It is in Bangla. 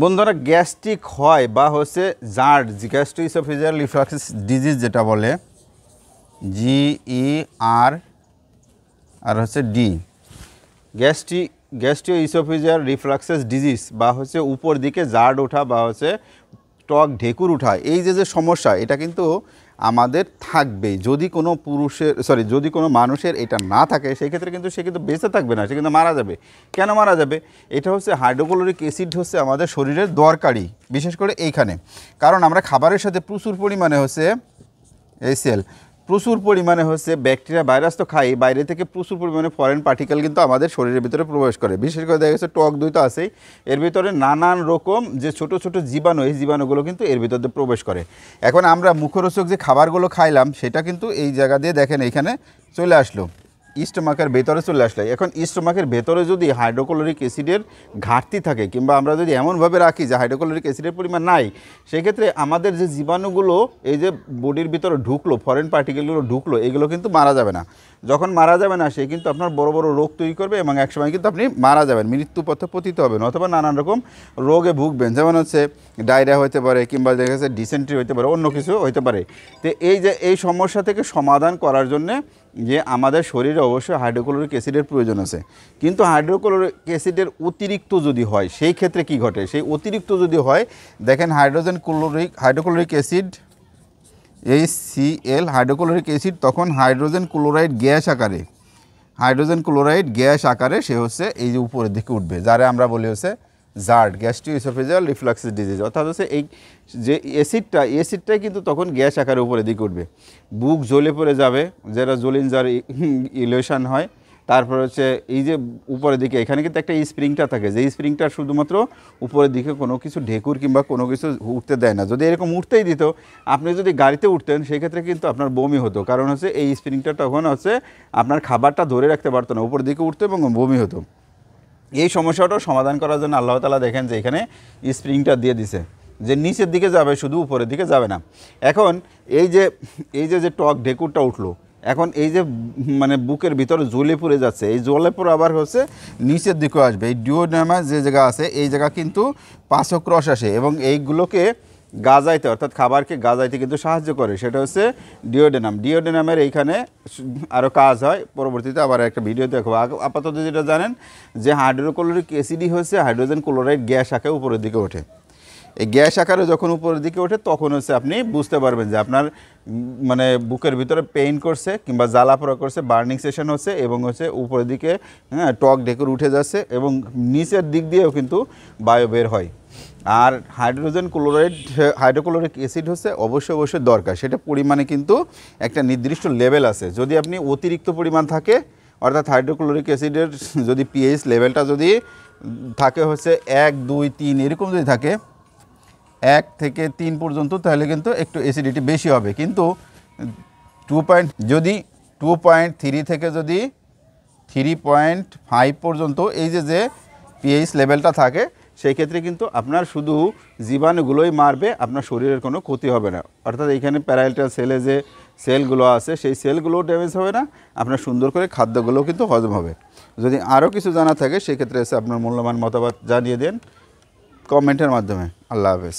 বন্ধুরা গ্যাস্ট্রিক হয় বা হচ্ছে জার্ড গ্যাস্ট্রোইসোফেজিয়াল রিফ্লাক্স ডিজিজ যেটা বলে GER আর হচ্ছে ডি গ্যাস্ট্রোইসোফেজিয়াল রিফ্লাক্সেস ডিজিজ বা হচ্ছে উপর দিকে জার্ড ওঠা বা হচ্ছে টক ঢেকুর ওঠা এই যে সমস্যা এটা কিন্তু আমাদের থাকবেই। যদি কোনো যদি কোনো মানুষের এটা না থাকে সেই ক্ষেত্রে কিন্তু সে কিন্তু বেঁচে থাকবে না, সে কিন্তু মারা যাবে। কেন মারা যাবে? এটা হচ্ছে হাইড্রোক্লোরিক অ্যাসিড হচ্ছে আমাদের শরীরের দরকারি, বিশেষ করে এইখানে, কারণ আমরা খাবারের সাথে প্রচুর পরিমাণে হচ্ছে প্রচুর পরিমাণে হচ্ছে ব্যাকটেরিয়া ভাইরাস তো খাই, বাইরে থেকে প্রচুর পরিমাণে ফরেন পার্টিকেল কিন্তু আমাদের শরীরের ভিতরে প্রবেশ করে। বিশেষ করে দেখা গেছে টক দই তো আছেই, এর ভিতরে নানান রকম যে ছোট ছোট জীবাণু, এই জীবাণুগুলো কিন্তু এর ভিতরে প্রবেশ করে। এখন আমরা মুখরোচক যে খাবারগুলো খাইলাম সেটা কিন্তু এই জায়গা দিয়ে দেখেন এইখানে চলে আসলো, স্টোমাকের ভেতরে চলে আসলে। এখন স্টোমাকের ভেতরে যদি হাইড্রোক্লোরিক অ্যাসিডের ঘাটতি থাকে কিংবা আমরা যদি এমনভাবে রাখি যে হাইড্রোক্লোরিক অ্যাসিডের পরিমাণ নাই, সেক্ষেত্রে আমাদের যে জীবাণুগুলো এই যে বডির ভিতরে ঢুকলো, ফরেন পার্টিকেলগুলো ঢুকলো, এগুলো কিন্তু মারা যাবে না। যখন মারা যাবে না সে কিন্তু আপনার বড় বড় রোগ তৈরি করবে এবং একসময় কিন্তু আপনি মারা যাবেন, মৃত্যু পথে পতিত হবেন অথবা নানান রকম রোগে ভুগবেন। যেমন হচ্ছে ডায়রিয়া হতে পারে কিংবা দেখা যাচ্ছে ডিসেন্ট্রি হতে পারে, অন্য কিছু হতে পারে। তো এই সমস্যা থেকে সমাধান করার জন্যে যে আমাদের শরীরে অবশ্যই হাইড্রোক্লোরিক অ্যাসিডের প্রয়োজন আছে, কিন্তু হাইড্রোক্লোরিক অ্যাসিডের অতিরিক্ত যদি হয় সেই ক্ষেত্রে কি ঘটে? সেই অতিরিক্ত যদি হয়, দেখেন hydrochloric acid HCl hydrochloric acid তখন হাইড্রোজেন ক্লোরাইড গ্যাস আকারে সে হচ্ছে এই যে উপরের দিকে উঠবে, যারা আমরা বলি হচ্ছে জার্ড গ্যাস্ট্রোইসোফেজিয়াল রিফ্লাক্স ডিজিজ। অর্থাৎ হচ্ছে এই যে অ্যাসিডটাই কিন্তু তখন গ্যাস আকারে উপরের দিকে উঠবে, বুক জ্বলে পড়ে যাবে, যেটা জলিন যার ইলেশন হয়। তারপর হচ্ছে এই যে উপরের দিকে এখানে কিন্তু একটা স্প্রিংটা থাকে, যে স্প্রিংটা শুধুমাত্র উপরের দিকে কোনো কিছু ঢেকুর কিংবা কোনো কিছু উঠতে দেয় না। যদি এরকম উঠতেই দিত, আপনি যদি গাড়িতে উঠতেন সেক্ষেত্রে কিন্তু আপনার বমি হতো, কারণ হচ্ছে এই স্প্রিংটা তখন হচ্ছে আপনার খাবারটা ধরে রাখতে পারতো না, উপরের দিকে উঠতো এবং বমি হতো। এই সমস্যাটাও সমাধান করার জন্য আল্লাহ তাআলা দেখেন যে এখানে স্প্রিংটা দিয়ে দিছে, যে নিচের দিকে যাবে, শুধু উপরের দিকে যাবে না। এখন এই যে টক ঢেকুরটা উঠলো, এখন এই যে মানে বুকের ভিতরে জ্বলে পড়ে যাচ্ছে, এই জ্বলে পড়ে আবার হচ্ছে নিচের দিকেও আসবে। এই ডিওডেনামা যে জায়গা আছে এই জায়গা কিন্তু পাচক রস আসে এবং এইগুলোকে গাজাইতে, অর্থাৎ খাবারকে গাজাইতে কিন্তু সাহায্য করে, সেটা হচ্ছে ডিওডেনামের এইখানে আরও কাজ হয়। পরবর্তীতে আবার একটা ভিডিও দেখবো। আপাতত যেটা জানেন যে হাইড্রোক্লোরিক অ্যাসিডই হচ্ছে হাইড্রোজেন ক্লোরাইড গ্যাস আকারে উপরের দিকে ওঠে। এই গ্যাস আকারে যখন উপরের দিকে ওঠে তখন হচ্ছে আপনি বুঝতে পারবেন যে আপনার মানে বুকের ভিতরে পেইন করছে কিংবা জ্বালা পোড়া করছে, বার্নিং সেশন হচ্ছে এবং হচ্ছে উপরের দিকে টক ঢেকুর উঠে যাচ্ছে এবং নিচের দিক দিয়েও কিন্তু বায়ু বের হয়। আর হাইড্রোক্লোরিক অ্যাসিড হচ্ছে অবশ্যই দরকার, সেটা পরিমাণে কিন্তু একটা নির্দিষ্ট লেভেল আছে। যদি আপনি অতিরিক্ত পরিমাণ থাকে, অর্থাৎ হাইড্রোক্লোরিক অ্যাসিডের যদি পিএইচ লেভেলটা যদি থাকে হচ্ছে 1, 2, 3 এরকম যদি থাকে 1 থেকে 3 পর্যন্ত, তাহলে কিন্তু একটু অ্যাসিডিটি বেশি হবে। কিন্তু 2.3 থেকে যদি 3.5 পর্যন্ত এই যে পিএইচ লেভেলটা থাকে, সেই ক্ষেত্রে কিন্তু আপনার শুধু জীবাণুগুলোই মারবে, আপনার শরীরের কোনো ক্ষতি হবে না। অর্থাৎ এইখানে প্যারাইটাল সেলে যে সেলগুলো আছে সেই সেলগুলোও ড্যামেজ হবে না, আপনার সুন্দর করে খাদ্যগুলোও কিন্তু হজম হবে। যদি আরও কিছু জানা থাকে সেক্ষেত্রে এসে আপনার মূল্যবান মতামত জানিয়ে দেন কমেন্টের মাধ্যমে। আল্লাহ হাফেজ।